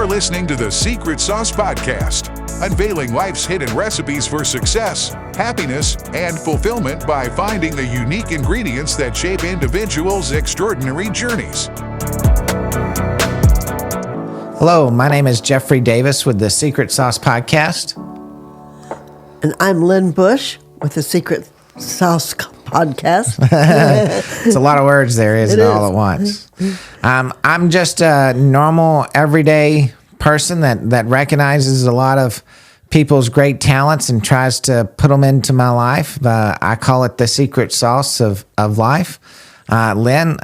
You're listening to the Secret Sauce Podcast, unveiling life's hidden recipes for success, happiness, and fulfillment by finding the unique ingredients that shape individuals' extraordinary journeys. Hello, my name is Jeffrey Davis with the Secret Sauce Podcast. And I'm Lynn Bush with the Secret Sauce Podcast. It's a lot of words there, isn't it, all at once? I'm just a normal, everyday person that recognizes a lot of people's great talents and tries to put them into my life. I call it the secret sauce of life. Lynn,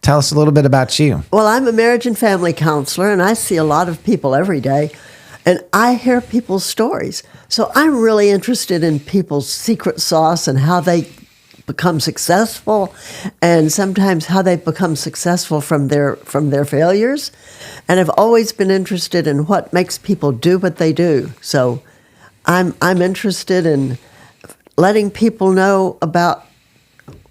tell us a little bit about you. Well, I'm a marriage and family counselor, and I see a lot of people every day, and I hear people's stories. So I'm really interested in people's secret sauce and how they become successful, and sometimes how they become successful from their failures. And I've always been interested in what makes people do what they do. So I'm interested in letting people know about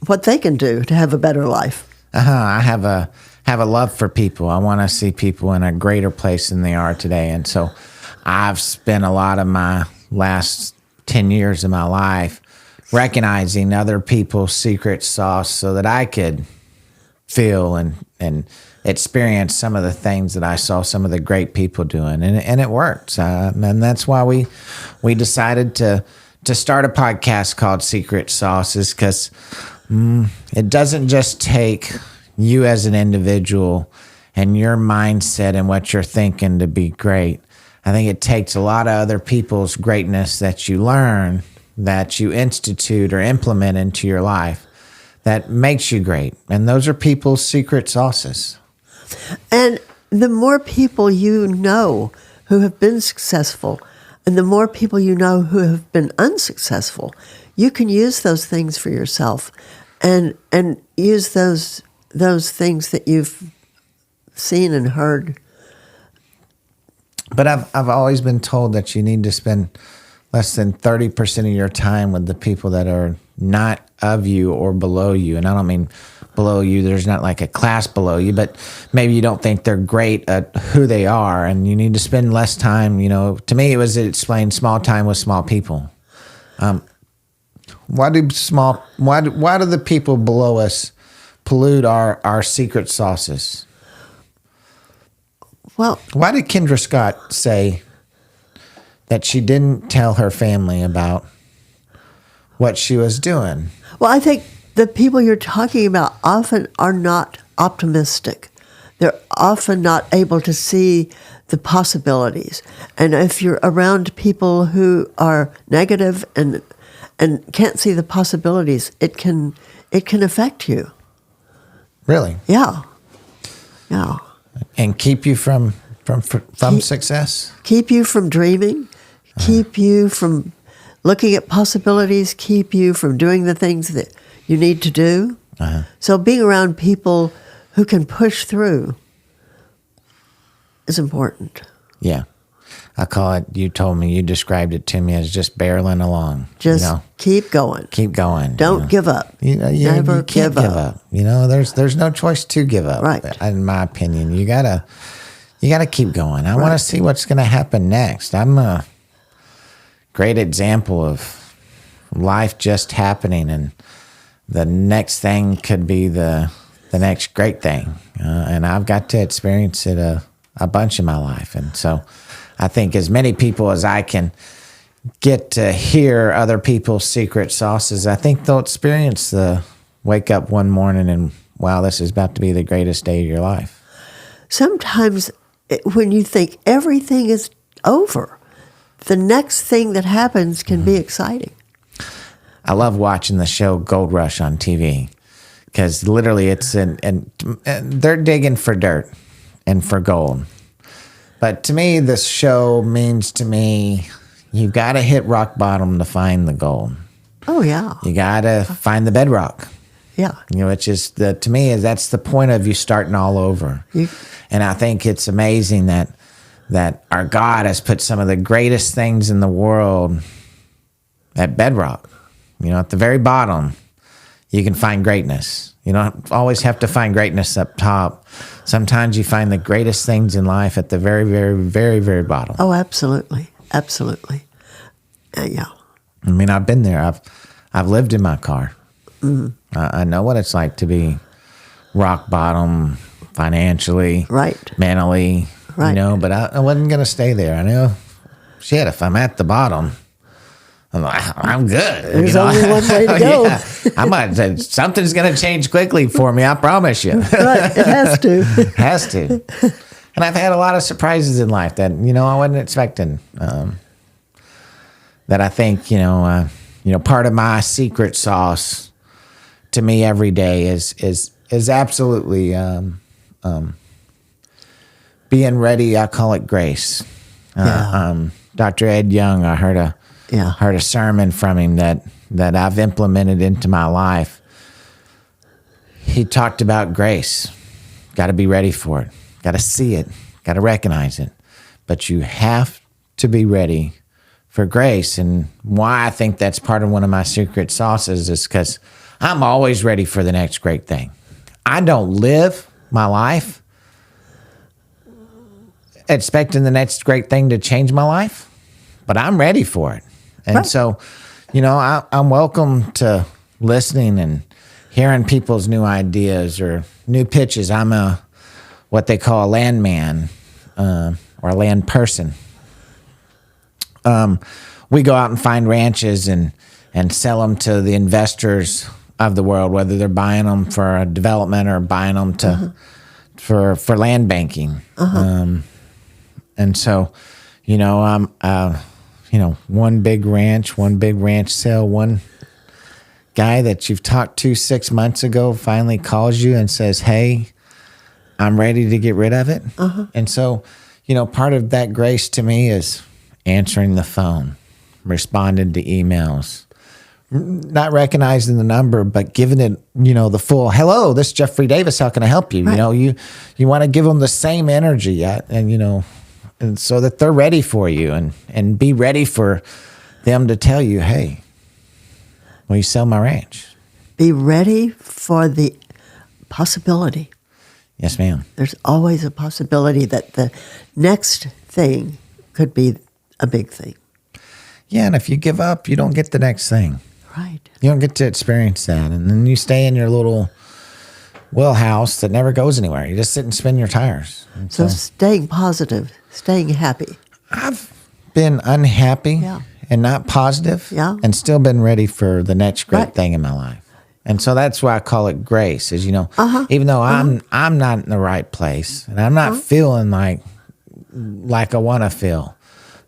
what they can do to have a better life. I have a love for people. I want to see people in a greater place than they are today. And so I've spent a lot of my last 10 years of my life recognizing other people's secret sauce so that I could feel and experience some of the things that I saw some of the great people doing. And it worked. And that's why we decided to start a podcast called Secret Sauces, because it doesn't just take you as an individual and your mindset and what you're thinking to be great. I think it takes a lot of other people's greatness that you learn, that you institute or implement into your life that makes you great. And those are people's secret sauces. And the more people you know who have been successful, and the more people you know who have been unsuccessful, you can use those things for yourself and use those things that you've seen and heard. But I've always been told that you need to spend less than 30% of your time with the people that are not of you or below you. And I don't mean below you, there's not like a class below you, but maybe you don't think they're great at who they are, and you need to spend less time. To me, it explained small time with small people. Why do the people below us pollute our secret sauces? Well, why did Kendra Scott say that she didn't tell her family about what she was doing? Well, I think the people you're talking about often are not optimistic. They're often not able to see the possibilities. And if you're around people who are negative and can't see the possibilities, it can affect you. Really? Yeah. And keep you from success? Keep you from dreaming, keep you from looking at possibilities, keep you from doing the things that you need to do. So being around people who can push through is important. Yeah. I call it, you described it to me as just barreling along. Just keep going. Keep going. Don't give up. Never give up. There's no choice to give up. Right. In my opinion, you gotta keep going. I want to see what's going to happen next. I'm a great example of life just happening, and the next thing could be the next great thing. And I've got to experience it a bunch in my life. And so I think as many people as I can get to hear other people's secret sauces, I think they'll experience the wake up one morning and, wow, this is about to be the greatest day of your life. Sometimes when you think everything is over, the next thing that happens can be exciting. I love watching the show Gold Rush on TV, because literally and they're digging for dirt and for gold. But to me, this show means to me, you got to hit rock bottom to find the gold. Oh, yeah. You got to find the bedrock. Yeah. Which is, to me, that's the point of you starting all over. And I think it's amazing that our God has put some of the greatest things in the world at bedrock. At the very bottom, you can find greatness. You don't always have to find greatness up top. Sometimes you find the greatest things in life at the very, very, very, very bottom. Oh, absolutely. Absolutely. Yeah. I mean, I've been there. I've lived in my car. I know what it's like to be rock bottom financially, Right. mentally, Right. but I wasn't going to stay there. I know, shit, if I'm at the bottom, I'm good. There's only one way to go. Yeah. I might say something's going to change quickly for me. I promise you. Right. It has to. Has to. And I've had a lot of surprises in life that, I wasn't expecting. That I think, part of my secret sauce to me every day is absolutely being ready. I call it grace. Dr. Ed Young, I heard a sermon from him that I've implemented into my life. He talked about grace. Got to be ready for it. Got to see it. Got to recognize it. But you have to be ready for grace. And why I think that's part of one of my secret sauces is because I'm always ready for the next great thing. I don't live my life expecting the next great thing to change my life, but I'm ready for it. And right. So, I'm welcome to listening and hearing people's new ideas or new pitches. I'm what they call a landman or a land person. We go out and find ranches and sell them to the investors of the world, whether they're buying them for a development or buying them to for land banking. And so, one big ranch sale, one guy that you've talked to 6 months ago finally calls you and says, "Hey, I'm ready to get rid of it." And so, part of that grace to me is answering the phone, responding to emails, not recognizing the number, but giving it, the full, "Hello, this is Jeffrey Davis. How can I help you?" Right. You want to give them the same energy and so that they're ready for you and be ready for them to tell you, "Hey, will you sell my ranch?" Be ready for the possibility. Yes, ma'am. There's always a possibility that the next thing could be a big thing. Yeah, and if you give up, you don't get the next thing. Right. You don't get to experience that. And then you stay in your little wheelhouse that never goes anywhere. You just sit and spin your tires. And So staying positive, staying happy. I've been unhappy Yeah. and not positive Yeah. and still been ready for the next great Right. thing in my life. And so that's why I call it grace is, even though I'm not in the right place and I'm not feeling like I want to feel,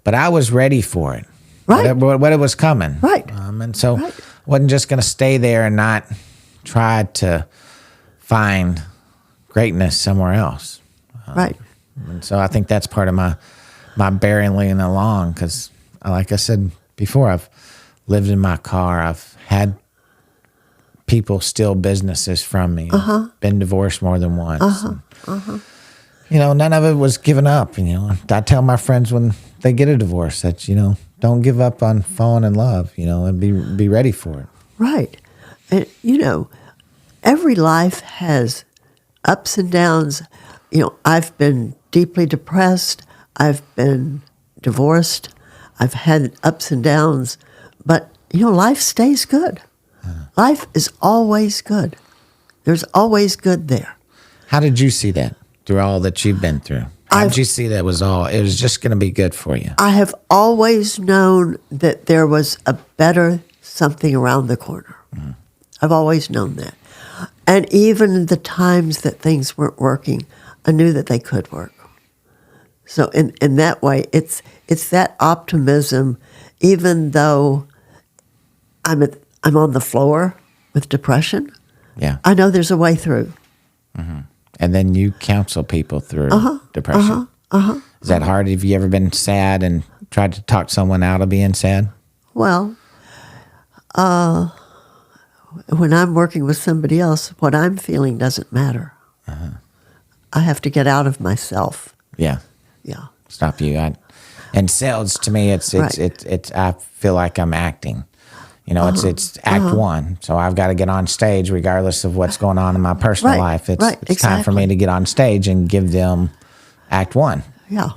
but I was ready for it. Right. What it was coming. Right. And so Right. I wasn't just going to stay there and not try to find greatness somewhere else. Right. And so I think that's part of my barreling along because, like I said before, I've lived in my car. I've had people steal businesses from me. Been divorced more than once. And, none of it was given up. I tell my friends when they get a divorce that, don't give up on falling in love, and be ready for it. Right. And, every life has ups and downs. I've been deeply depressed. I've been divorced. I've had ups and downs. But, life stays good. Life is always good. There's always good there. How did you see that through all that you've been through? How did you see that it was just going to be good for you? I have always known that there was a better something around the corner. I've always known that. And even in the times that things weren't working, I knew that they could work. So in that way, it's that optimism, even though I'm on the floor with depression. Yeah. I know there's a way through. And then you counsel people through depression. Is that hard? Have you ever been sad and tried to talk someone out of being sad? Well, when I'm working with somebody else, what I'm feeling doesn't matter. I have to get out of myself. Yeah. Yeah. Stop you. And sales to me, it's Right. I feel like I'm acting. You know, it's act one. So I've got to get on stage regardless of what's going on in my personal life. It's time for me to get on stage and give them act one. Yeah.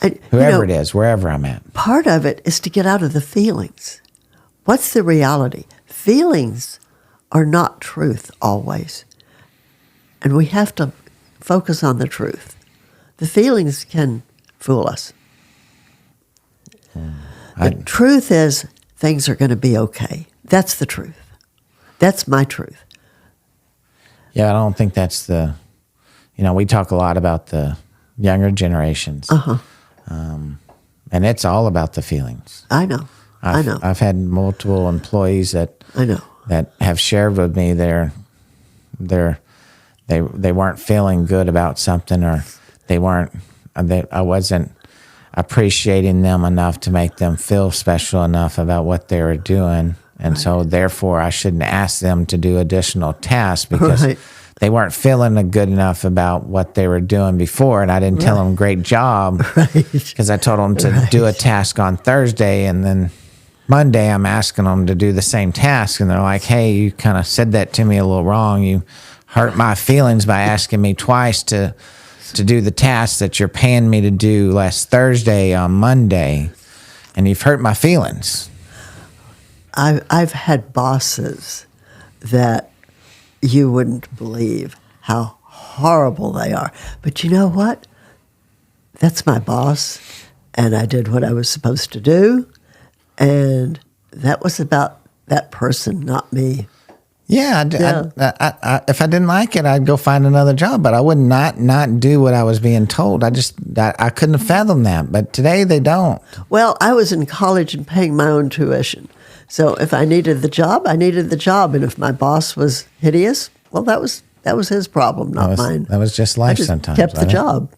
And, whoever it is, wherever I'm at. Part of it is to get out of the feelings. What's the reality? Feelings are not truth always. And we have to focus on the truth. The feelings can fool us. The truth is things are going to be okay. That's the truth. That's my truth. Yeah, I don't think that's the, we talk a lot about the younger generations. And it's all about the feelings. I know. I've had multiple employees that have shared with me they weren't feeling good about something, or I wasn't appreciating them enough to make them feel special enough about what they were doing. And so therefore I shouldn't ask them to do additional tasks because they weren't feeling good enough about what they were doing before. And I didn't tell them great job because I told them to do a task on Thursday, and then Monday I'm asking them to do the same task. And they're like, hey, you kind of said that to me a little wrong. You hurt my feelings by asking me twice to do the task that you're paying me to do last Thursday on Monday, and you've hurt my feelings. I've had bosses that you wouldn't believe how horrible they are. But you know what? That's my boss, and I did what I was supposed to do, and that was about that person, not me. Yeah, if I didn't like it, I'd go find another job, but I would not do what I was being told. I couldn't fathom that, but today they don't. Well, I was in college and paying my own tuition. So if I needed the job, I needed the job. And if my boss was hideous, well, that was his problem, not mine. That was just life. I just sometimes. Kept the job.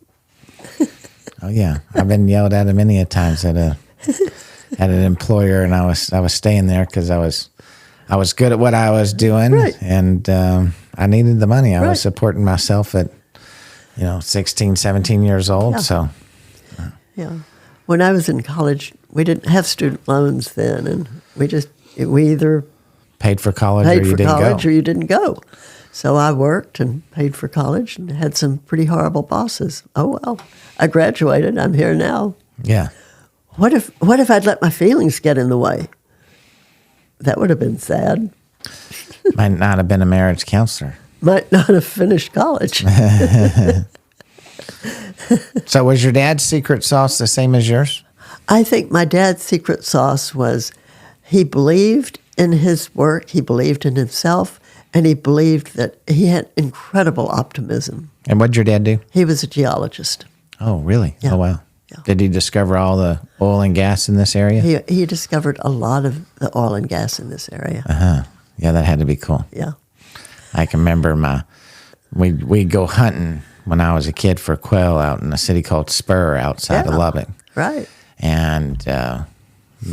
Oh yeah, I've been yelled at many a times at an employer, and I was staying there because I was good at what I was doing, and I needed the money. I was supporting myself at 16, 17 years old. Yeah. So yeah, when I was in college, we didn't have student loans then, and we either paid for college or you didn't go. So I worked and paid for college and had some pretty horrible bosses. Oh well, I graduated. I'm here now. Yeah. What if I'd let my feelings get in the way? That would have been sad. Might not have been a marriage counselor. Might not have finished college. So was your dad's secret sauce the same as yours? I think my dad's secret sauce was he believed in his work, he believed in himself, and he believed that he had incredible optimism. And what did your dad do? He was a geologist. Oh, really? Yeah. Oh, wow. Yeah. Did he discover all the oil and gas in this area? He discovered a lot of the oil and gas in this area. Uh-huh. Yeah, that had to be cool. Yeah. I can remember we'd go hunting when I was a kid for quail out in a city called Spur outside of Lubbock. Right. And the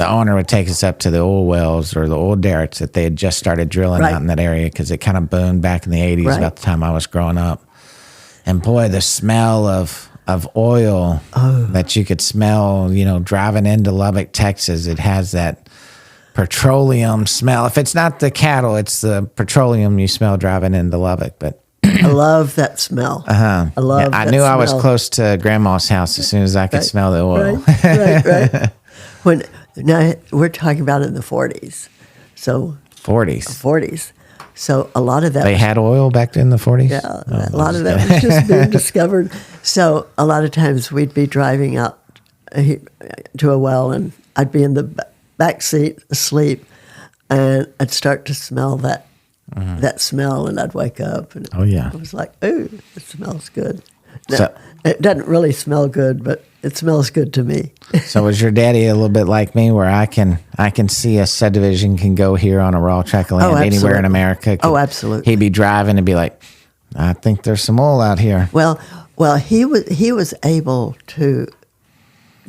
owner would take us up to the oil wells or the oil derricks that they had just started drilling out in that area because it kind of boomed back in the 80s about the time I was growing up. And boy, the smell of oil that you could smell, driving into Lubbock, Texas, it has that petroleum smell. If it's not the cattle, it's the petroleum you smell driving into Lubbock. But I love that smell. I love that I knew smell. I was close to Grandma's house as soon as I could smell the oil. Right. Now we're talking about in the 40s. So 40s. So a lot of that they had oil back in the 40s? Yeah, a lot of that was just being discovered. So a lot of times we'd be driving out to a well, and I'd be in the back seat asleep, and I'd start to smell that smell, and I'd wake up, and I was like, "Ooh, it smells good." Now, it doesn't really smell good, but it smells good to me. So was your daddy a little bit like me, where I can see a subdivision can go here on a raw tract of land anywhere in America? Absolutely. He'd be driving and be like, I think there's some oil out here. Well, he was able to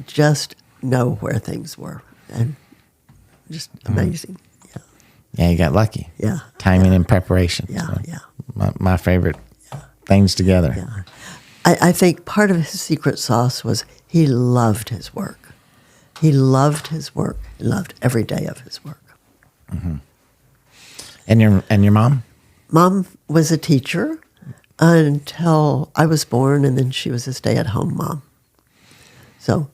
just know where things were, and just amazing. Yeah, you got lucky. Yeah. Timing and preparation. Yeah, So yeah. My favorite things together. Yeah. I think part of his secret sauce was he loved his work. He loved his work. He loved every day of his work. And your mom? Mom was a teacher until I was born, and then she was a stay-at-home mom. So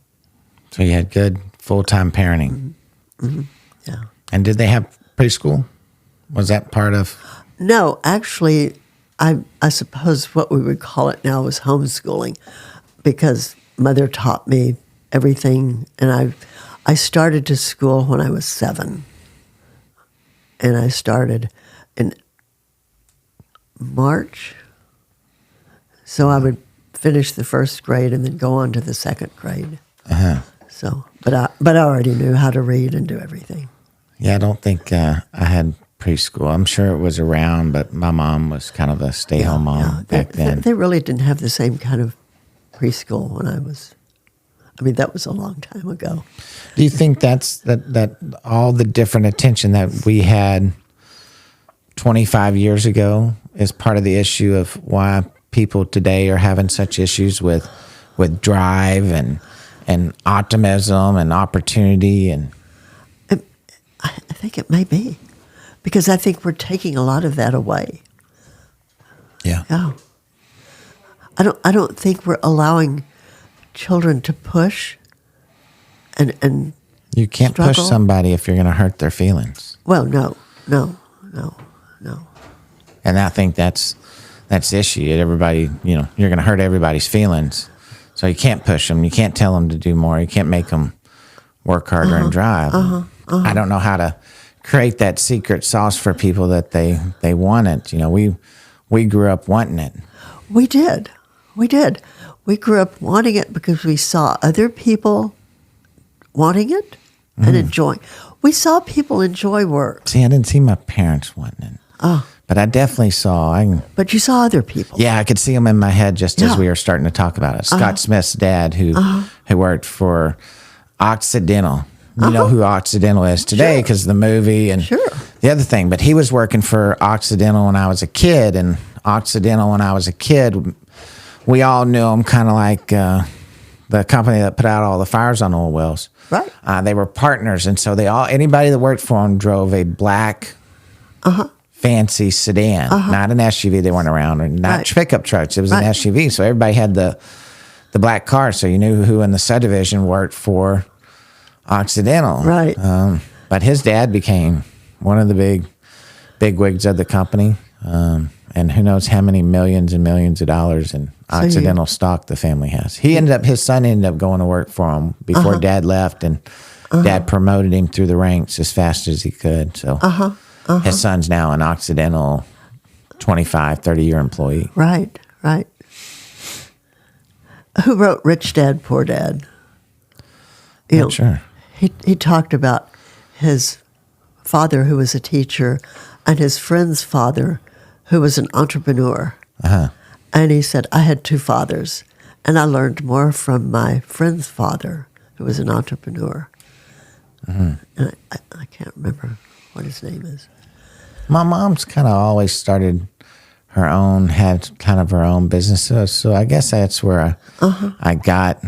you had good full-time parenting. yeah. And did they have preschool? Was that part of? No, actually, I suppose what we would call it now was homeschooling, because Mother taught me everything, and I started to school when I was 7, and I started in March, so I would finish the first grade and then go on to the second grade. So, but I already knew how to read and do everything. Yeah, I don't think I had preschool. I'm sure it was around, but my mom was kind of a stay-home mom back then. They really didn't have the same kind of preschool when I was. I mean, that was a long time ago. Do you think that all the different attention that we had 25 years ago is part of the issue of why people today are having such issues with drive and optimism and opportunity? And I think it may be, because I think we're taking a lot of that away. yeah. Yeah. I don't think we're allowing children to push and You can't push struggle. somebody if you're going to hurt their feelings. Well, no. And I think that's the issue. Everybody, you're going to hurt everybody's feelings. So you can't push them. You can't tell them to do more. You can't make them work harder and drive. I don't know how to create that secret sauce for people that they want it. We grew up wanting it. We did. We grew up wanting it because we saw other people wanting it and enjoying. We saw people enjoy work. See, I didn't see my parents wanting it. But I definitely saw. But you saw other people. Yeah, I could see them in my head just as Yeah. we were starting to talk about it. Scott Smith's dad, who worked for Occidental. You know who Occidental is today because of the movie and Sure. the other thing. But he was working for Occidental when I was a kid. And Occidental, when I was a kid, we all knew him kind of like the company that put out all the fires on oil wells. Right. They were partners. And so anybody that worked for them drove a black fancy sedan, not an SUV. They weren't around, or not Right. pickup trucks. It was Right. an SUV. So everybody had the black car. So you knew who in the subdivision worked for Occidental. Right. But his dad became one of the big wigs of the company. And who knows how many millions and millions of dollars in Occidental stock the family has. His son ended up going to work for him before Dad left, and Dad promoted him through the ranks as fast as he could. So his son's now an Occidental 25, 30-year employee. Right. Who wrote Rich Dad, Poor Dad? Not sure. He talked about his father, who was a teacher, and his friend's father, who was an entrepreneur. And he said, I had 2 fathers, and I learned more from my friend's father, who was an entrepreneur. And I can't remember what his name is. My mom's kind of always started had kind of her own businesses. So I guess that's where I got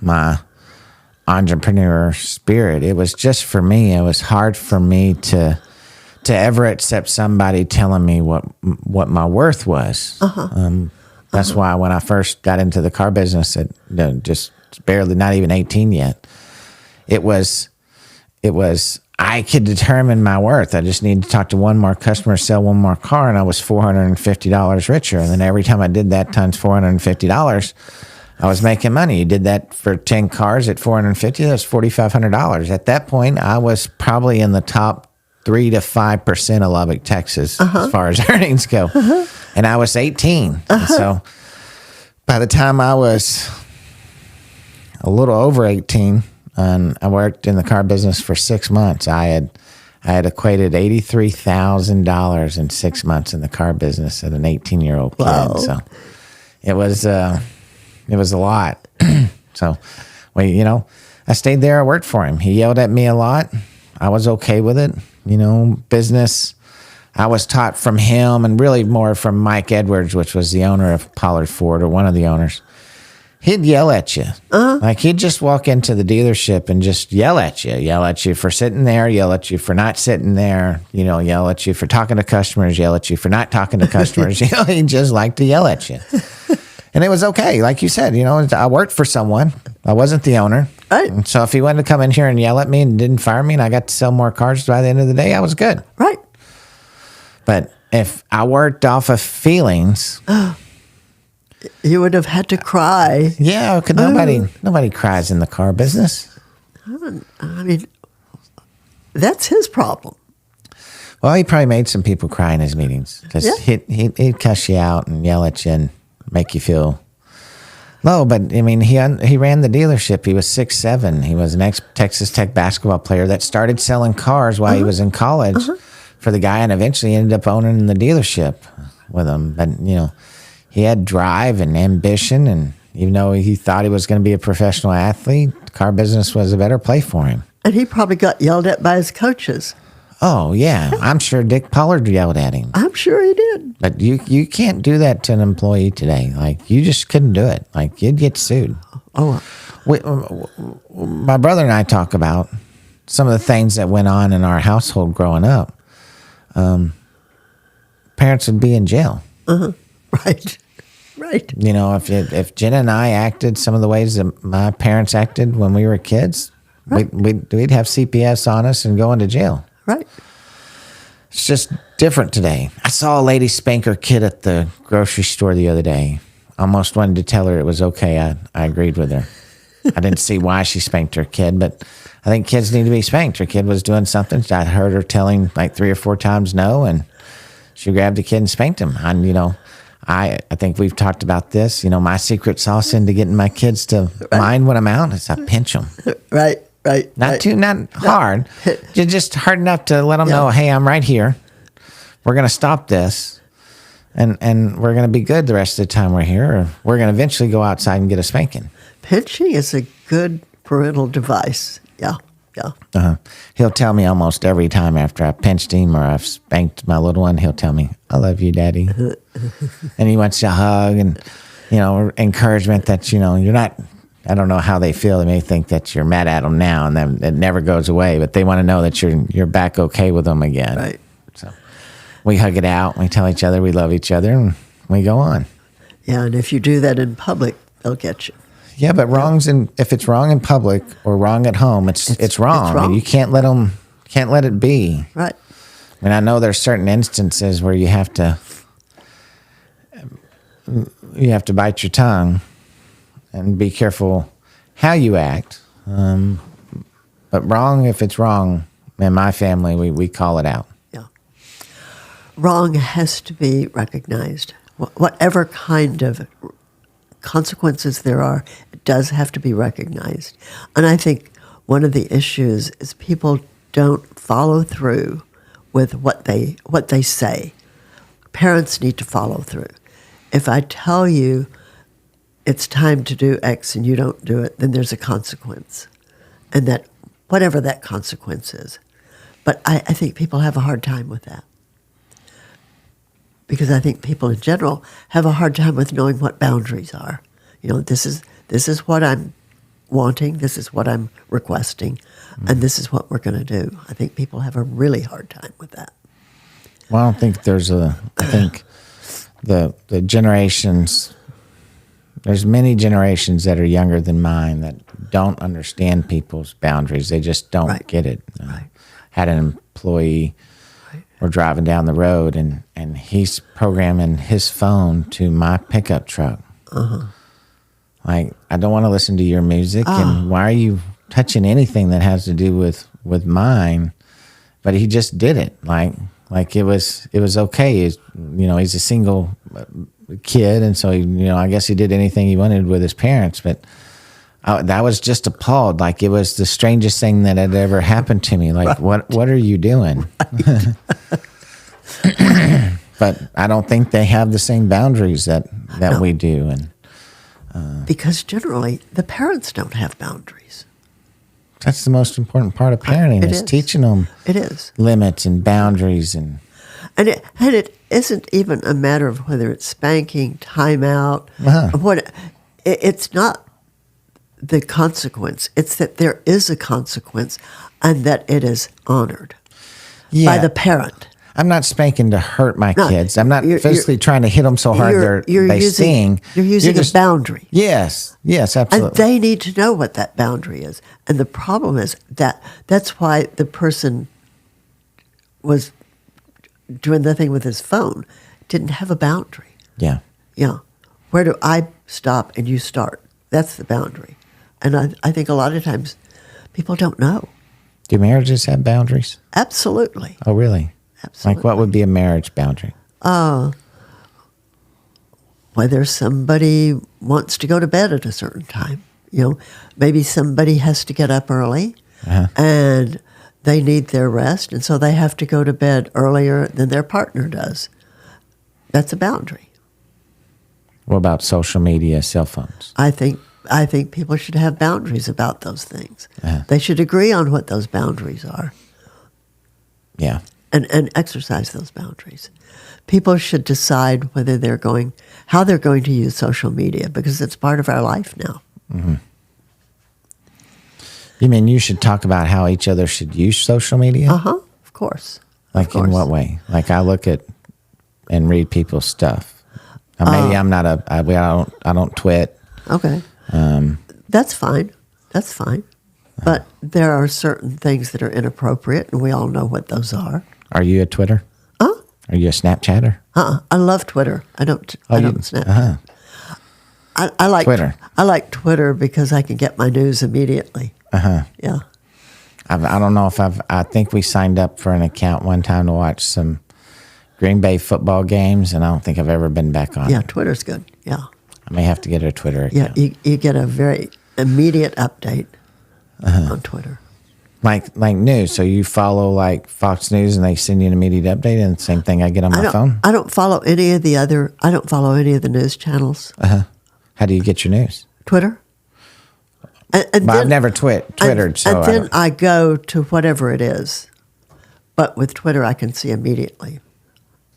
my entrepreneur spirit. It was just for me. It was hard for me to ever accept somebody telling me what my worth was. That's why when I first got into the car business at just barely, not even 18 yet, it was I could determine my worth. I just needed to talk to one more customer, sell one more car, and I was $450 richer. And then every time I did that times $450, I was making money. You did that for 10 cars at $450, that's $4,500. At that point, I was probably in the top 3 to 5% of Lubbock, Texas, as far as earnings go. And I was 18. And so by the time I was a little over 18, and I worked in the car business for 6 months, I had equated $83,000 in 6 months in the car business at an 18-year-old kid. Wow. So it was a lot. So, I stayed there. I worked for him. He yelled at me a lot. I was okay with it. Business, I was taught from him and really more from Mike Edwards, which was the owner of Pollard Ford, or one of the owners. He'd yell at you. Like he'd just walk into the dealership and just yell at you for sitting there, yell at you for not sitting there, yell at you for talking to customers, yell at you for not talking to customers. He just liked to yell at you. And it was okay. Like you said, I worked for someone. I wasn't the owner. Right. And so if he wanted to come in here and yell at me and didn't fire me and I got to sell more cars by the end of the day, I was good. Right. But if I worked off of feelings... You would have had to cry. Yeah, because nobody cries in the car business. I mean, that's his problem. Well, he probably made some people cry in his meetings because he'd cuss you out and yell at you and make you feel low. But I mean, he ran the dealership. He was 6'7". He was an ex-Texas Tech basketball player that started selling cars while he was in college for the guy, and eventually ended up owning the dealership with him. But he had drive and ambition, and even though he thought he was going to be a professional athlete, the car business was a better play for him. And he probably got yelled at by his coaches. Oh, yeah. I'm sure Dick Pollard yelled at him. I'm sure he did. But you can't do that to an employee today. Like, you just couldn't do it. Like, you'd get sued. Oh, My brother and I talk about some of the things that went on in our household growing up. Parents would be in jail. right. Right. If Jenna and I acted some of the ways that my parents acted when we were kids, we'd have CPS on us and go into jail. Right. It's just different today. I saw a lady spank her kid at the grocery store the other day. Almost wanted to tell her it was okay. I agreed with her. I didn't see why she spanked her kid, but I think kids need to be spanked. Her kid was doing something. I heard her telling like 3 or 4 times no, and she grabbed the kid and spanked him. And, I think we've talked about this. My secret sauce into getting my kids to mind when I'm out is I pinch them. Right. Not hard. Just hard enough to let them know, hey, I'm right here. We're going to stop this, and we're going to be good the rest of the time we're here, or we're going to eventually go outside and get a spanking. Pinching is a good parental device. Yeah. He'll tell me almost every time after I pinched him or I've spanked my little one, he'll tell me, I love you, Daddy. And he wants a hug and, encouragement that, you're not, I don't know how they feel. They may think that you're mad at them now and then it never goes away, but they want to know that you're back okay with them again. Right. So we hug it out. We tell each other we love each other and we go on. Yeah, and if you do that in public, they'll get you. Yeah, but if it's wrong in public or wrong at home, it's wrong. It's wrong. And you can't let it be. Right. I mean, I know there's certain instances where you have to bite your tongue and be careful how you act. But wrong, if it's wrong, in my family, we call it out. Yeah. Wrong has to be recognized. Whatever kind of consequences there are, it does have to be recognized. And I think one of the issues is people don't follow through with what they say. Parents need to follow through. If I tell you it's time to do X and you don't do it, then there's a consequence. And that whatever that consequence is. But I think people have a hard time with that. Because I think people in general have a hard time with knowing what boundaries are. This is what I'm wanting, this is what I'm requesting, and this is what we're going to do. I think people have a really hard time with that. Well, I don't think I think the generations, there's many generations that are younger than mine that don't understand people's boundaries. They just don't get it. Right. Had an employee... We're driving down the road, and he's programming his phone to my pickup truck. Like, I don't want to listen to your music, and why are you touching anything that has to do with mine? But he just did it. Like it was okay. He's a single kid, and so I guess he did anything he wanted with his parents. But that was just appalled. Like, it was the strangest thing that had ever happened to me. Like, what are you doing? But I don't think they have the same boundaries that we do. And because generally, the parents don't have boundaries. That's the most important part of parenting, is teaching them limits and boundaries. And it isn't even a matter of whether it's spanking, timeout, what. it's not the consequence. It's that there is a consequence and that it is honored by the parent. I'm not spanking to hurt my No, kids. I'm not you're- physically trying to hit them so hard they sting. You're using a boundary. Yes, absolutely. And they need to know what that boundary is. And the problem is that's why the person was doing the thing with his phone didn't have a boundary. Yeah. Yeah. Where do I stop and you start? That's the boundary. And I think a lot of times people don't know. Do marriages have boundaries? Absolutely. Oh, really? Absolutely. Like what would be a marriage boundary? Whether somebody wants to go to bed at a certain time. Maybe somebody has to get up early and they need their rest, and so they have to go to bed earlier than their partner does. That's a boundary. What about social media, cell phones? I think people should have boundaries about those things. They should agree on what those boundaries are Yeah. and exercise those boundaries. People should decide how they're going to use social media, because it's part of our life now. You mean you should talk about how each other should use social media? Of course. Like in what way? Like I look at and read people's stuff. Maybe I'm not I don't twit. Okay. That's fine. That's fine. But there are certain things that are inappropriate, and we all know what those are. Are you a Twitter? Are you a Snapchatter? I love Twitter. I don't Snapchat. I like Twitter. I like Twitter because I can get my news immediately. Yeah. I don't know if I think we signed up for an account one time to watch some Green Bay football games, and I don't think I've ever been back on. Yeah, Twitter's good. Yeah. I may have to get a Twitter account. Yeah, you get a very immediate update on Twitter. Like news. So you follow like Fox News and they send you an immediate update, and the same thing I get on my phone? I don't follow any of the news channels. How do you get your news? Twitter. And But then, I've never Twittered. So and then I go to whatever it is. But with Twitter, I can see immediately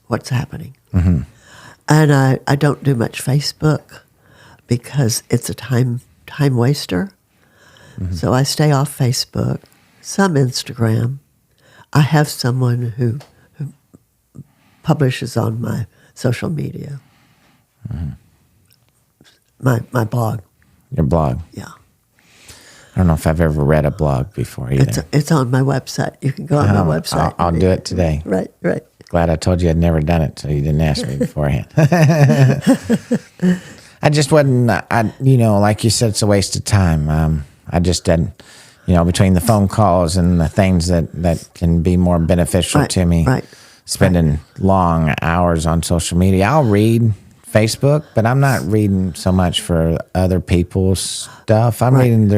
what's happening. And I don't do much Facebook because it's a time waster. So I stay off Facebook, some Instagram. I have someone who publishes on my social media. My blog. Your blog. Yeah. I don't know if I've ever read a blog before either. It's on my website. You can go on my website. I'll do it today. Right. Glad I told you I'd never done it, so you didn't ask me beforehand. I just wasn't, like you said, it's a waste of time. I just didn't, between the phone calls and the things that can be more beneficial to me, spending long hours on social media. I'll read Facebook, but I'm not reading so much for other people's stuff. I'm reading,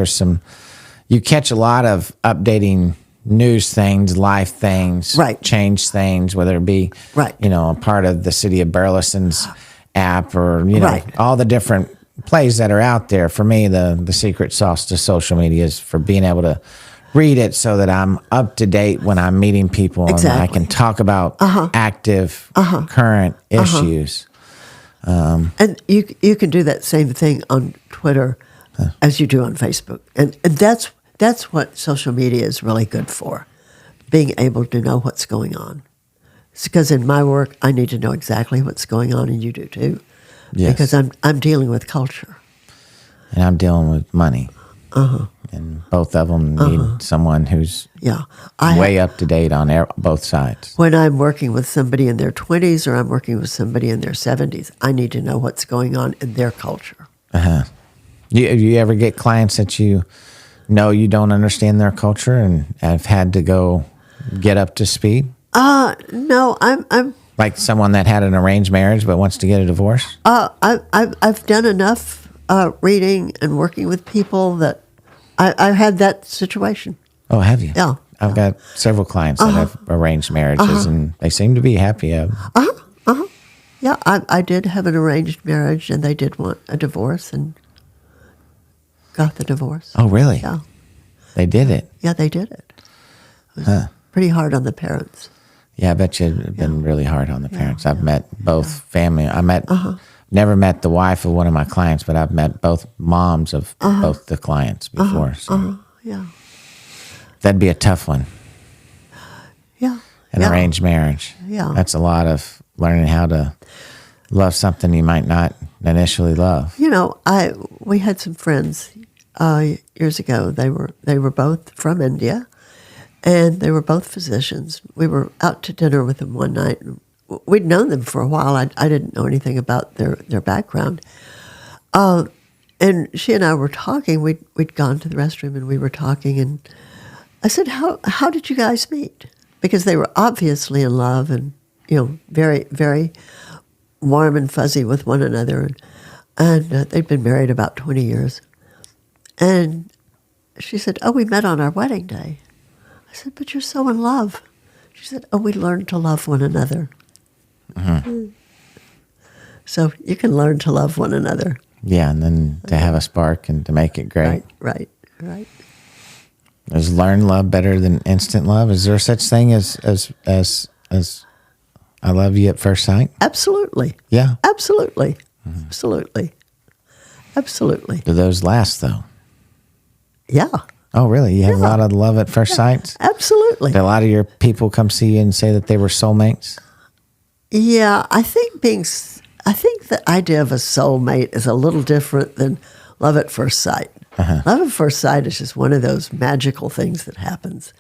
you catch a lot of updating news things, life things, change things, whether it be, a part of the City of Burleson's app or, all the different plays that are out there. For me, the secret sauce to social media is for being able to read it so that I'm up to date when I'm meeting people and I can talk about active, current issues. And you can do that same thing on Twitter as you do on Facebook. And that's what social media is really good for, being able to know what's going on. It's because in my work, I need to know exactly what's going on, and you do too. Yes. Because I'm dealing with culture. And I'm dealing with money. And both of them need someone who's way up to date on both sides. When I'm working with somebody in their 20s or I'm working with somebody in their 70s, I need to know what's going on in their culture. You ever get clients that you know you don't understand their culture and have had to go get up to speed? No, I'm like someone that had an arranged marriage but wants to get a divorce. I've done enough reading and working with people that I had that situation. Oh, have you? Yeah. I've got several clients that have arranged marriages, and they seem to be happy. Yeah, I did have an arranged marriage, and they did want a divorce, and got the divorce. Oh, really? Yeah. They did it? Yeah, they did it. It was pretty hard on the parents. Yeah, I bet you it'd been really hard on the parents. I've met both family. I met Never met the wife of one of my clients, but I've met both moms of both the clients before. So Yeah. that'd be a tough one. Yeah. An arranged marriage. Yeah. That's a lot of learning how to love something you might not initially love. You know, we had some friends years ago. They were both from India, and they were both physicians. We were out to dinner with them one night. We'd known them for a while. I didn't know anything about their background. And she and I were talking. We'd gone to the restroom, and we were talking. And I said, "How did you guys meet?" Because they were obviously in love, and very, very warm and fuzzy with one another, and they'd been married about 20 years. And she said, "Oh, we met on our wedding day." I said, "But you're so in love." She said, "Oh, we learned to love one another." So you can learn to love one another. Yeah, and then to have a spark and to make it great. Right. Is learned love better than instant love? Is there such thing as I love you at first sight? Absolutely. Yeah. Absolutely. Absolutely. Do those last though? Yeah. Oh, really? You have a lot of love at first sight? Absolutely. Do a lot of your people come see you and say that they were soulmates? Yeah, I think the idea of a soulmate is a little different than love at first sight. Love at first sight is just one of those magical things that happens.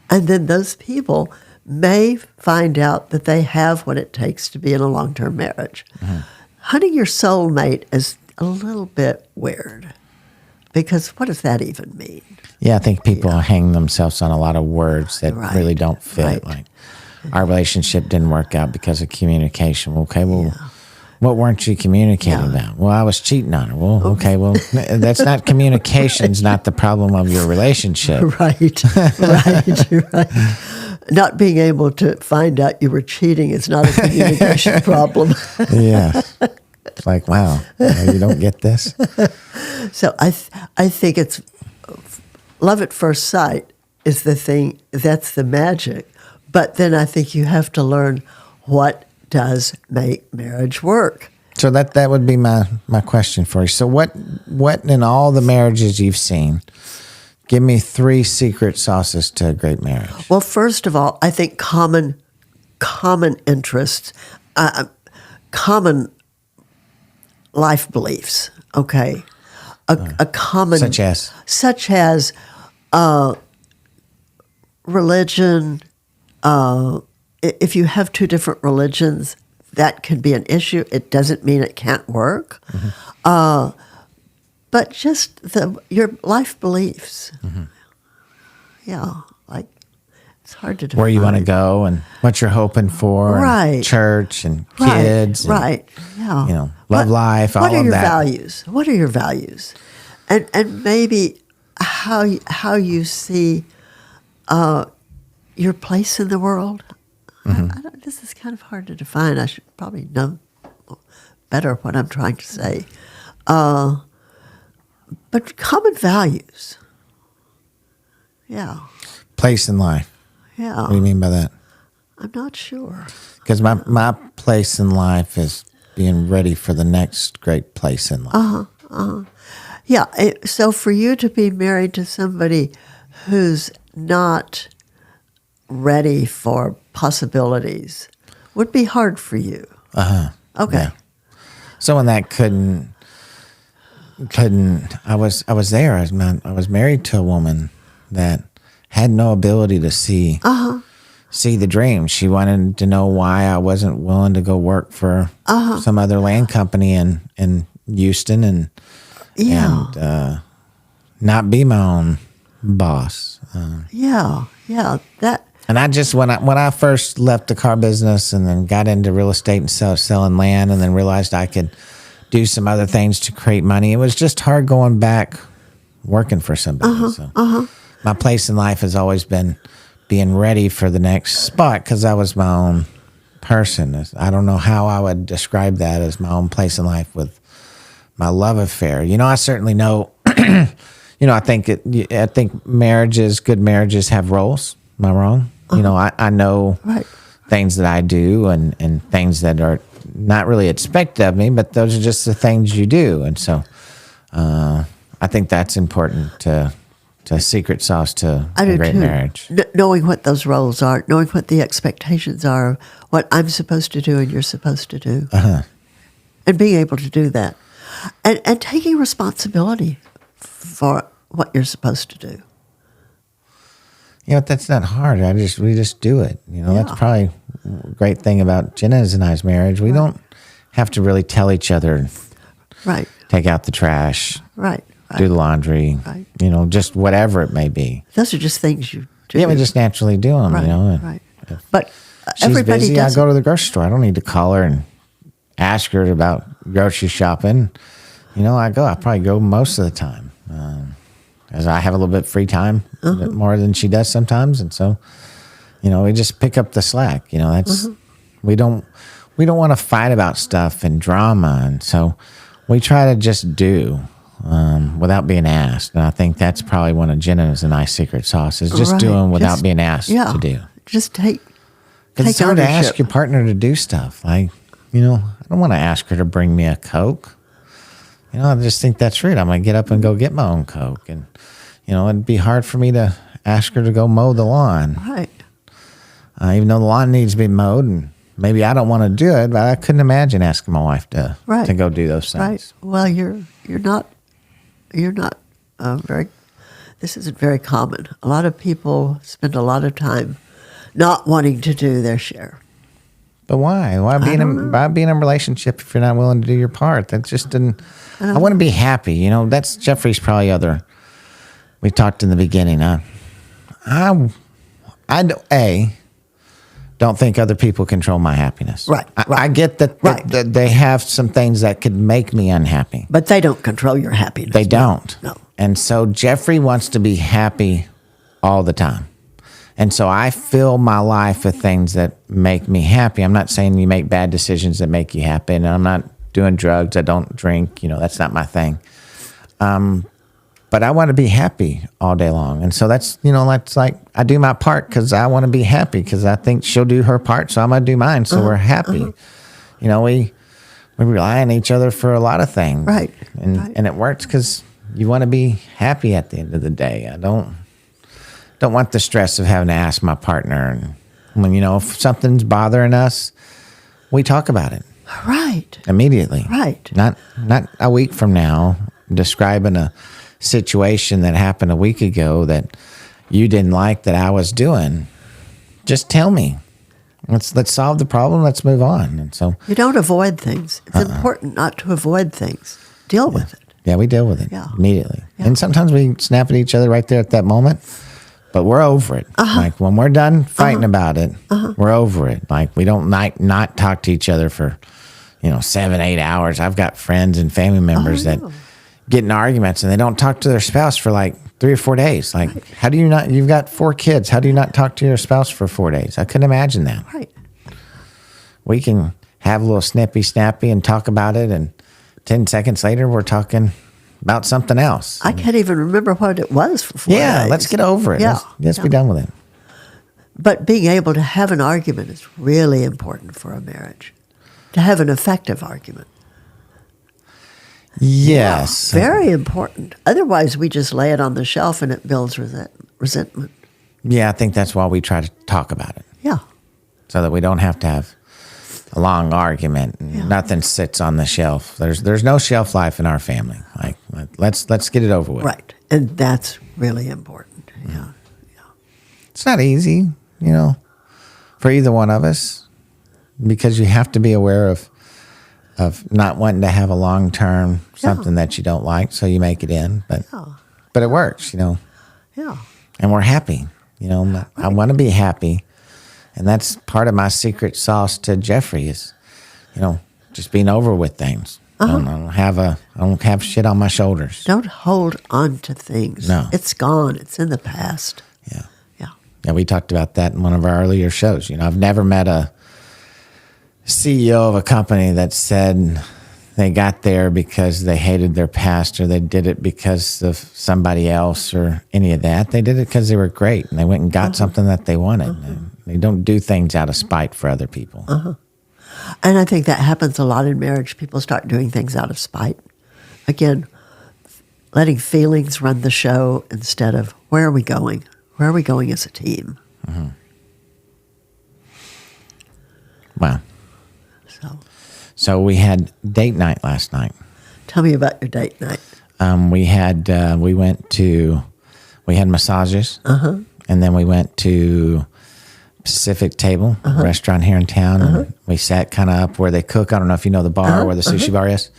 And then those people may find out that they have what it takes to be in a long-term marriage. Hunting your soulmate is a little bit weird, because what does that even mean? Yeah, I think people hang themselves on a lot of words that Right, really don't fit. right. Like, our relationship didn't work out because of communication. Okay, well, what weren't you communicating about? Well, I was cheating on her. Well, okay, well, that's not communication's not the problem of your relationship. Right. Not being able to find out you were cheating is not a communication problem. Yeah. It's like, wow, you don't get this? So I think it's love at first sight is the thing, that's the magic. But then I think you have to learn what does make marriage work. So that would be my question for you. So what in all the marriages you've seen, give me 3 secret sauces to a great marriage. Well, first of all, I think common interests, common life beliefs. Okay, a common such as religion. If you have 2 different religions, that can be an issue. It doesn't mean it can't work. But just your life beliefs. Yeah, like it's hard to define. Where you want to go and what you're hoping for. Right. And church and kids. Right. Yeah. Love life, all of that. What are your values? What are your values? And maybe how you see your place in the world. This is kind of hard to define. I should probably know better what I'm trying to say. But common values. Yeah. Place in life. Yeah. What do you mean by that? I'm not sure. Because my place in life is being ready for the next great place in life. Yeah. So for you to be married to somebody who's not ready for possibilities would be hard for you. Okay. Yeah. Someone that couldn't. I was there. I was married to a woman that had no ability to see the dream. She wanted to know why I wasn't willing to go work for some other land company in Houston and not be my own boss. That. And I just when I first left the car business and then got into real estate and selling land and then realized I could do some other things to create money, it was just hard going back working for somebody. My place in life has always been being ready for the next spot because I was my own person. I don't know how I would describe that as my own place in life with my love affair. I certainly know. I think good marriages have roles. Am I wrong? I know things that I do and things that are not really expected of me, but those are just the things you do. And so I think that's important to secret sauce to I a do great too. marriage. Knowing what those roles are, knowing what the expectations are, what I'm supposed to do and you're supposed to do, and being able to do that, and taking responsibility for what you're supposed to do. You know, that's not hard. We just do it. You know, Yeah. that's probably a great thing about Jenna's and I's marriage. We don't have to really tell each other, Right, take out the trash, right, do the right. laundry, Right. you know, just whatever it may be. Those are just things you do. Yeah, we just naturally do them, right, you know. and right. But She's everybody busy. does. I go to the grocery store. I don't need to call her and ask her about grocery shopping. You know, I probably go most of the time. As I have a little bit free time, a bit more than she does sometimes. And so, you know, we just pick up the slack. You know, that's, we don't want to fight about stuff and drama. And so we try to just do without being asked. And I think that's probably one of Jenna's and I's secret sauce is just Right. doing without Just- being asked yeah, to do. Just take Because it's hard to ownership. ask your partner to do stuff. Like, you know, I don't want to ask her to bring me a Coke. You know, I just think that's rude. I'm going to get up and go get my own Coke. And, you know, it'd be hard for me to ask her to go mow the lawn. Right. Even though the lawn needs to be mowed and maybe I don't want to do it, but I couldn't imagine asking my wife to go do those things. Right. Well, you're not very. This isn't very common. A lot of people spend a lot of time not wanting to do their share. But why? Why be in a relationship if you're not willing to do your part? That just didn't. I want to be happy. You know, that's Jeffrey's probably other. We talked in the beginning. Don't think other people control my happiness. Right, I get that, Right. that they have some things that could make me unhappy. But they don't control your happiness. They don't. No. And so Jeffrey wants to be happy all the time. And so I fill my life with things that make me happy. I'm not saying you make bad decisions that make you happy. And I'm not doing drugs. I don't drink. You know, that's not my thing. But I want to be happy all day long. And so that's, you know, that's like I do my part because I want to be happy because I think she'll do her part. So I'm going to do mine. So we're happy. You know, we rely on each other for a lot of things. Right. And it works because you want to be happy at the end of the day. I don't want the stress of having to ask my partner. And when, you know, if something's bothering us, we talk about it Right. immediately. Right. Not a week from now, describing a situation that happened a week ago that you didn't like that I was doing. Just tell me. Let's solve the problem. Let's move on. And so You don't avoid things. It's important not to avoid things. Deal with it. yeah, we deal with it Yeah. immediately. Yeah. And sometimes we snap at each other right there at that moment. But we're over it. Like when we're done fighting about it, we're over it. Like we don't not talk to each other for, 7-8 hours. I've got friends and family members that get in arguments and they don't talk to their spouse for like 3 or 4 days. Like, how do you not? You've got 4 kids. How do you not talk to your spouse for 4 days? I couldn't imagine that. Right. We can have a little snappy and talk about it, and 10 seconds later, we're talking about something else. I can't even remember what it was for 4 days. Let's get over it. Yeah. Let's be done with it. But being able to have an argument is really important for a marriage. To have an effective argument. Yes. Very important. Otherwise, we just lay it on the shelf and it builds resentment. Yeah, I think that's why we try to talk about it, Yeah. so that we don't have to have a long argument and Yeah. nothing sits on the shelf. There's no shelf life in our family. Like let's get it over with. Right. And that's really important. Yeah. It's not easy, for either one of us, because you have to be aware of not wanting to have a long term something that you don't like, so you make it in, but it works, Yeah. and we're happy. I want to be happy, and that's part of my secret sauce to Jeffrey is, just being over with things. I don't have shit on my shoulders. Don't hold on to things. No. It's gone. It's in the past. Yeah. Yeah. Yeah, we talked about that in one of our earlier shows. I've never met a CEO of a company that said they got there because they hated their past or they did it because of somebody else or any of that. They did it because they were great and they went and got something that they wanted. And they don't do things out of spite for other people. And I think that happens a lot in marriage. People start doing things out of spite. Again, letting feelings run the show instead of where are we going? Where are we going as a team? Mm-hmm. Wow. So we had date night last night. Tell me about your date night. We had massages, and then we went to Pacific Table, a restaurant here in town, and we sat kind of up where they cook. I don't know if you know the bar where the sushi bar is.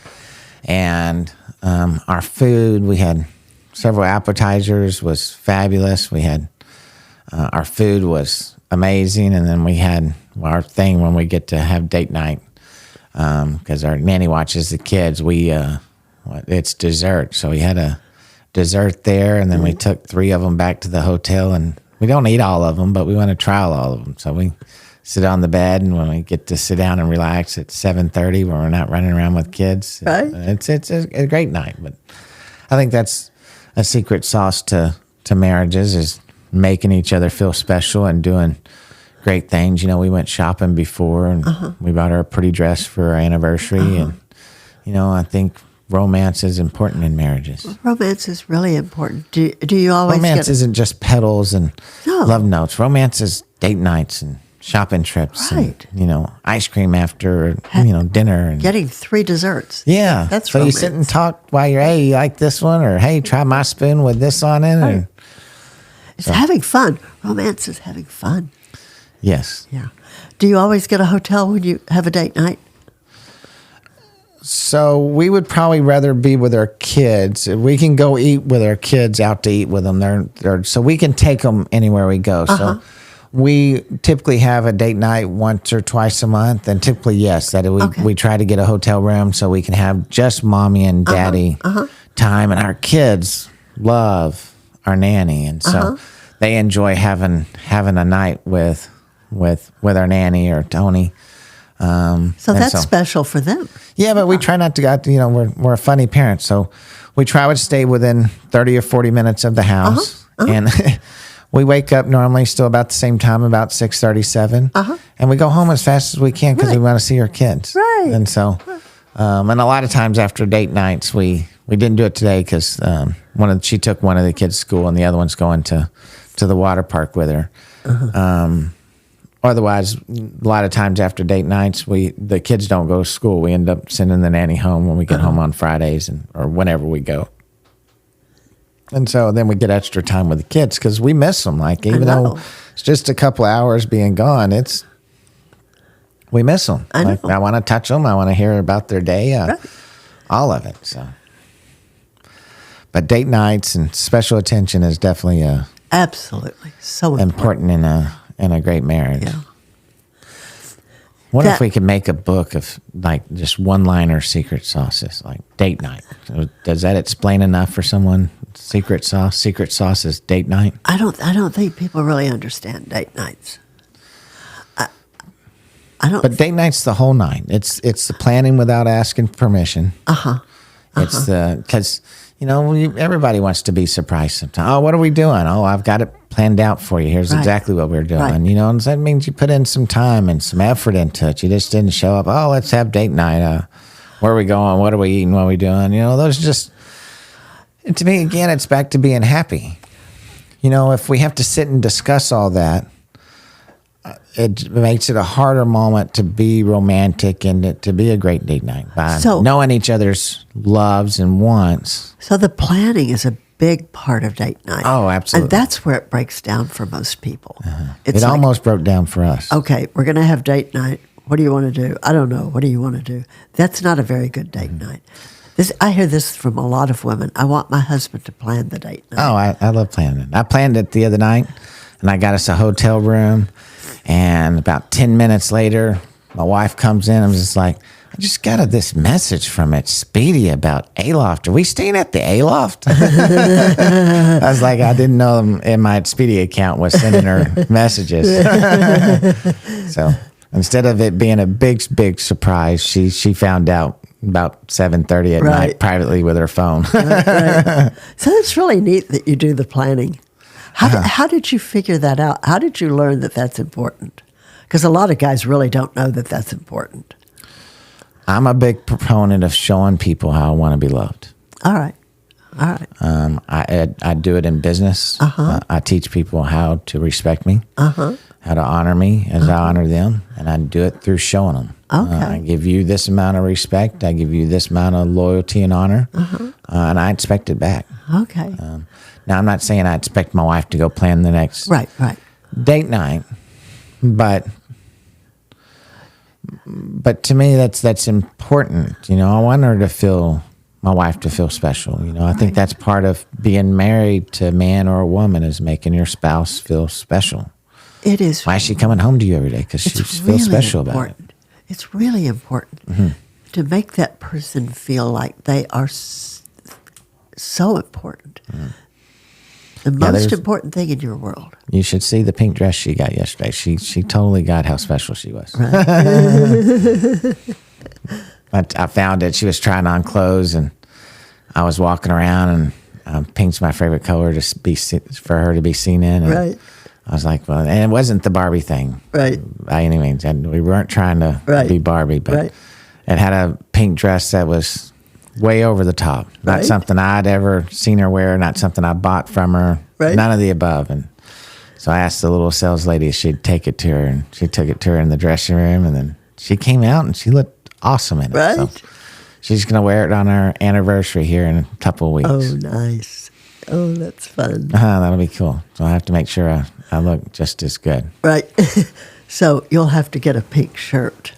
And our food, we had several appetizers, was fabulous. We had our food was amazing, and then we had our thing when we get to have date night because our nanny watches the kids. It's dessert, so we had a dessert there, and then we took 3 of them back to the hotel, and we don't eat all of them, but we want to try all of them. So we sit on the bed, and when we get to sit down and relax at 7:30, when we're not running around with kids, right? It's a great night. But I think that's a secret sauce to marriages is making each other feel special and doing great things. You know, we went shopping before, and we bought her a pretty dress for our anniversary, and I think romance is important in marriages. Romance is really important. Do you always romance isn't just petals and love notes. Romance is date nights and shopping trips, right? And, ice cream after dinner, and getting 3 desserts. Yeah, that's so romance. You sit and talk while you're you like this one, or hey, try my spoon with this on it. Right. It's having fun. Romance is having fun. Yes. Yeah. Do you always get a hotel when you have a date night? So we would probably rather be with our kids. We can go eat with our kids, out to eat with them. They're so we can take them anywhere we go. So we typically have a date night once or twice a month, and typically we try to get a hotel room so we can have just mommy and daddy time, and our kids love our nanny, and so they enjoy having a night with our nanny or Tony. So that's special for them. Yeah, but we try not to we're a funny parent, so we try to stay within 30 or 40 minutes of the house, and we wake up normally still about the same time, about 6:37, and we go home as fast as we can because we want to see our kids. Right. And so, and a lot of times after date nights, we didn't do it today because she took one of the kids to school and the other one's going to the water park with her. Otherwise, a lot of times after date nights, the kids don't go to school. We end up sending the nanny home when we get home on Fridays or whenever we go. And so then we get extra time with the kids because we miss them. Like even though it's just a couple of hours being gone, we miss them. I want to touch them. I want to hear about their day. All of it. So, but date nights and special attention is definitely absolutely so important in a great marriage. Yeah. What if we could make a book of like just one-liner secret sauces, like date night? Does that explain enough for someone? Secret sauce is date night. I don't think people really understand date nights. I don't. But date night's the whole night. It's the planning without asking permission. It's because everybody wants to be surprised sometimes. Oh, what are we doing? Oh, I've got it planned out for you. Here's exactly what we're doing. Right. And that means you put in some time and some effort into it. You just didn't show up. Oh, let's have date night. Where are we going? What are we eating? What are we doing? Those just, to me, again, it's back to being happy. If we have to sit and discuss all that, it makes it a harder moment to be romantic and to be a great date night by knowing each other's loves and wants. So the planning is a big part of date night. Oh, absolutely. And that's where it breaks down for most people. It almost broke down for us. Okay, we're going to have date night. What do you want to do? I don't know. What do you want to do? That's not a very good date night. I hear this from a lot of women. I want my husband to plan the date night. Oh, I love planning it. I planned it the other night, and I got us a hotel room. And about 10 minutes later, my wife comes in. I'm just like, I just got this message from Expedia about Aloft. Are we staying at the Aloft? I was like, I didn't know in my Expedia account was sending her messages. So instead of it being a big, big surprise, she found out about 7:30 at night privately with her phone. Right. So it's really neat that you do the planning. How did you figure that out? How did you learn that that's important? Because a lot of guys really don't know that that's important. I'm a big proponent of showing people how I want to be loved. All right. All right. I do it in business. I teach people how to respect me, how to honor me as I honor them, and I do it through showing them. Okay. I give you this amount of respect. I give you this amount of loyalty and honor, and I expect it back. Okay. Now, I'm not saying I expect my wife to go plan the next Right. date night, but to me, that's important. You know, I want my wife to feel special. You know, I think that's part of being married to a man or a woman is making your spouse feel special. It is. Why is she coming home to you every day? Because she feels special about it. It's really important to make that person feel like they are so important. The most important thing in your world. You should see the pink dress she got yesterday. She totally got how special she was. Right. I found it. She was trying on clothes, and I was walking around, and pink's my favorite color for her to be seen in. And Right. I was like, well, and it wasn't the Barbie thing, Right. by any means. And we weren't trying to be Barbie, but it had a pink dress that was way over the top. Not Right. something I'd ever seen her wear, not something I bought from her, Right. none of the above. And so I asked the little sales lady if she'd take it to her, and she took it to her in the dressing room, and then she came out and she looked awesome in it. Right. So she's going to wear it on our anniversary here in a couple of weeks. Oh, nice. Oh, that's fun. That'll be cool. So I have to make sure I look just as good. Right. So you'll have to get a pink shirt.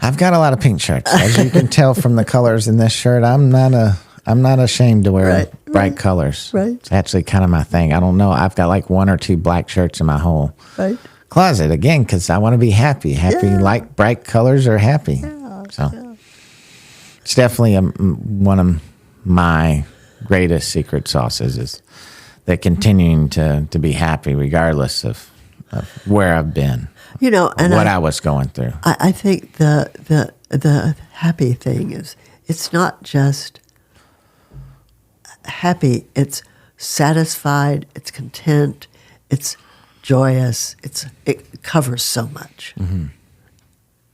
I've got a lot of pink shirts. As you can tell from the colors in this shirt, I'm not ashamed to wear bright colors. Right. It's actually kind of my thing. I don't know. I've got like 1 or 2 black shirts in my whole Right. closet, again, because I want to be happy. Like bright colors are happy. It's definitely one of my greatest secret sauces is that continuing to be happy regardless of where I've been, You know, and what I was going through. I think the happy thing is it's not just happy, it's satisfied, it's content, it's joyous, it covers so much.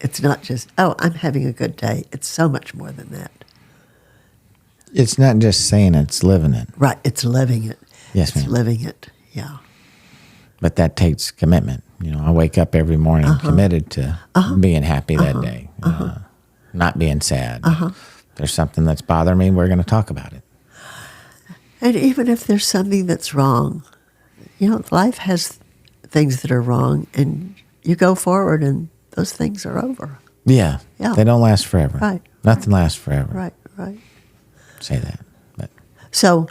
It's not just, oh, I'm having a good day. It's so much more than that. It's not just saying it, it's living it. Right, it's living it. Yes, it's ma'am. living it, yeah. But that takes commitment. You know, I wake up every morning committed to being happy that day, not being sad. If there's something that's bothering me, we're going to talk about it. And even if there's something that's wrong, you know, life has things that are wrong, and you go forward, and those things are over. Yeah. They don't last forever. Right. Nothing lasts forever. Right. Say that. But So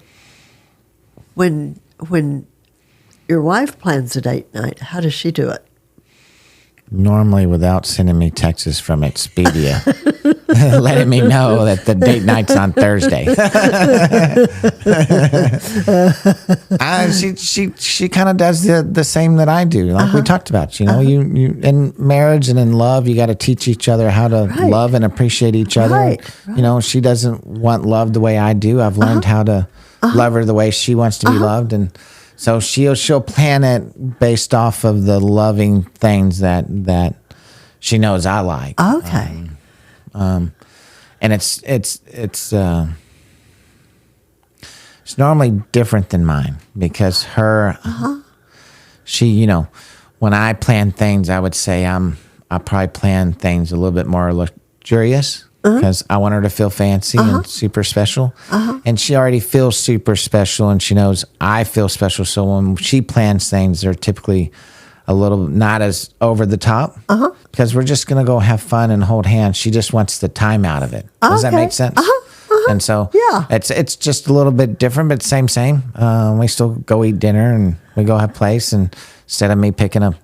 when your wife plans a date night, how does she do it? normally without sending me texts from Expedia, letting me know that the date night's on Thursday. She kind of does the same that I do, like we talked about. You know, you in marriage and in love, you got to teach each other how to love and appreciate each other. Right. You know, she doesn't want love the way I do. I've learned how to love her the way she wants to be loved, and so she'll plan it based off of the loving things that she knows I like. Okay. And it's normally different than mine because she, you know, when I plan things, I would say I probably plan things a little bit more luxurious because I want her to feel fancy and super special. And she already feels super special and she knows I feel special. So when she plans things, they're typically a little not as over the top because we're just going to go have fun and hold hands. She just wants the time out of it. Does that make sense? And so it's just a little bit different, but same. We still go eat dinner and we go have place. And instead of me picking a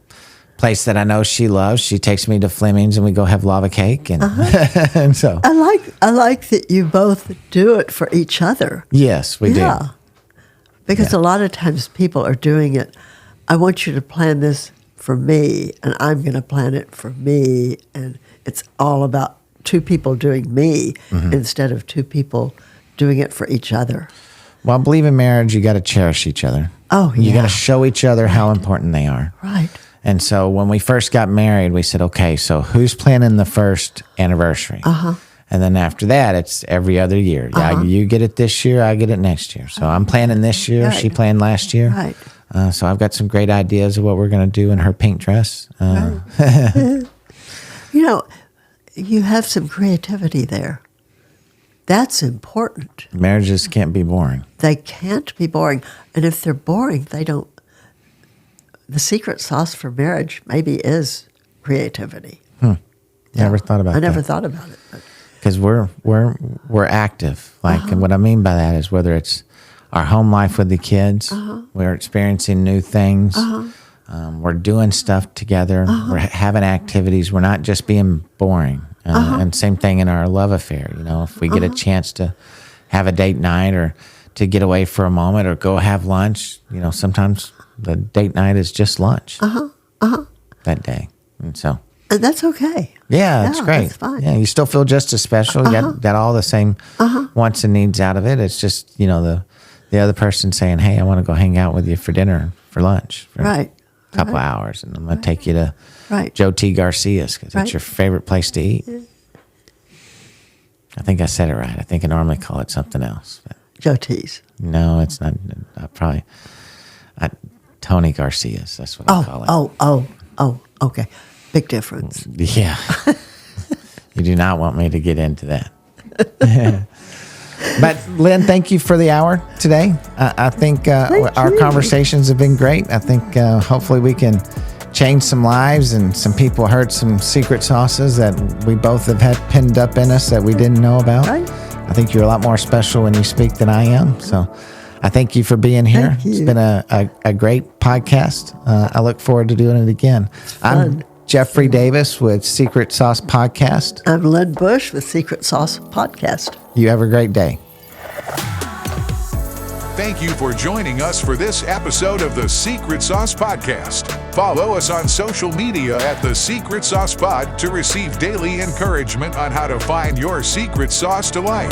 place that I know she loves, she takes me to Fleming's and we go have lava cake. And, and so I like that you both do it for each other. Yes, we do. Because a lot of times people are doing it. I want you to plan this for me, and I'm going to plan it for me. And it's all about two people doing me instead of two people doing it for each other. Well, I believe in marriage, you got to cherish each other. Oh, You yeah. got to show each other how important they are. Right. And so when we first got married, we said, okay, so who's planning the first anniversary? And then after that, it's every other year. Yeah, you get it this year, I get it next year. So I'm planning this year. Right. She planned last year. Right. So I've got some great ideas of what we're going to do in her pink dress. You know, you have some creativity there. That's important. Marriages can't be boring. They can't be boring. And if they're boring, they don't. The secret sauce for marriage maybe is creativity. Never thought about I that. never thought about it. But Because we're active. Like, and what I mean by that is whether it's our home life with the kids, we're experiencing new things, we're doing stuff together, we're having activities. We're not just being boring. And same thing in our love affair. You know, if we get a chance to have a date night or to get away for a moment or go have lunch, you know, sometimes the date night is just lunch that day. And so. and that's okay. Yeah, it's great. That's fine. Yeah, you still feel just as special. You got all the same wants and needs out of it. It's just, you know, the other person saying, hey, I want to go hang out with you for dinner, for lunch, for Right. a couple hours. And I'm going to take you to Joe T. Garcia's because it's your favorite place to eat. I think I said it right. I think I normally call it something else. But Joe T's. no, it's not. Tony Garcia's. That's what I call it. Oh, okay. Big difference. Yeah. You do not want me to get into that. But Lynn, thank you for the hour today. I think our conversations have been great. I think hopefully we can change some lives and some people heard some secret sauces that we both have had pinned up in us that we didn't know about. Right. I think you're a lot more special when you speak than I am. So I thank you for being here. Thank you. It's been a great podcast. I look forward to doing it again. I'm Jeffrey Davis with Secret Sauce Podcast. I'm Lynn Bush with Secret Sauce Podcast. You have a great day. Thank you for joining us for this episode of the Secret Sauce Podcast. Follow us on social media at The Secret Sauce Pod to receive daily encouragement on how to find your secret sauce to life.